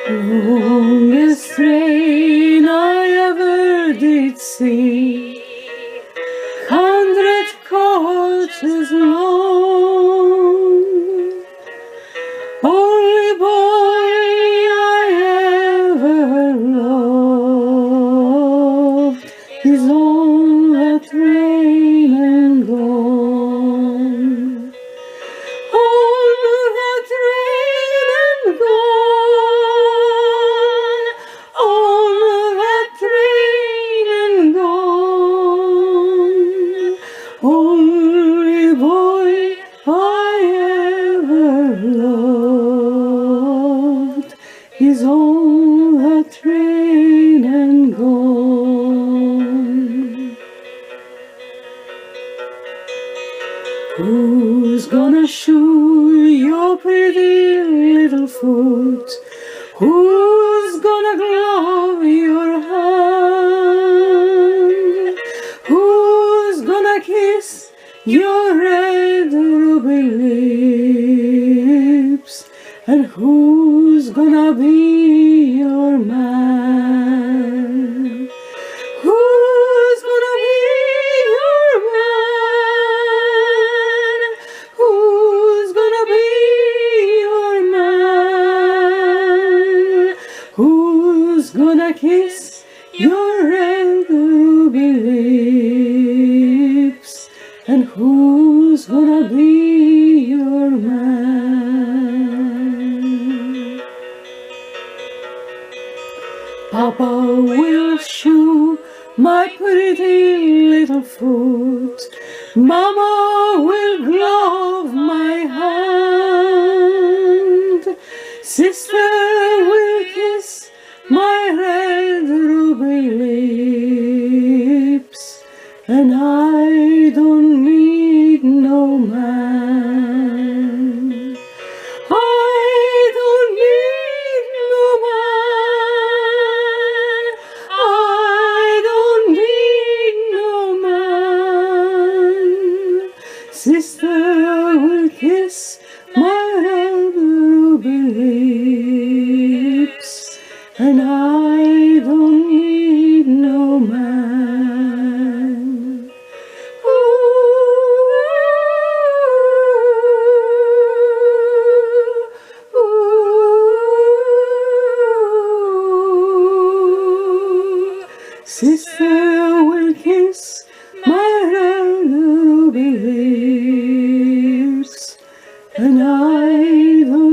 Longest train I ever did see, 100 coaches long. Only boy I ever loved is on that train and gone. On that train and gone. On that train and gone. Only boy I ever loved is on that train and gone. Who's gonna shoe your pretty little foot? Who's gonna glove your hand? Who's gonna kiss your red ruby lips? And who's gonna be your man? Who's gonna be your man? Who's gonna be your man? Who's gonna kiss your red ruby lips? And who's gonna be your man? Papa will shoe my pretty little foot. Mama will glove my hand. Sister will kiss my red ruby lips. And I don't need no man. I don't need no man. I don't need no man. Sister will kiss my red ruby lips. And I don't need no man. Sister will kiss my red ruby lips, and I don't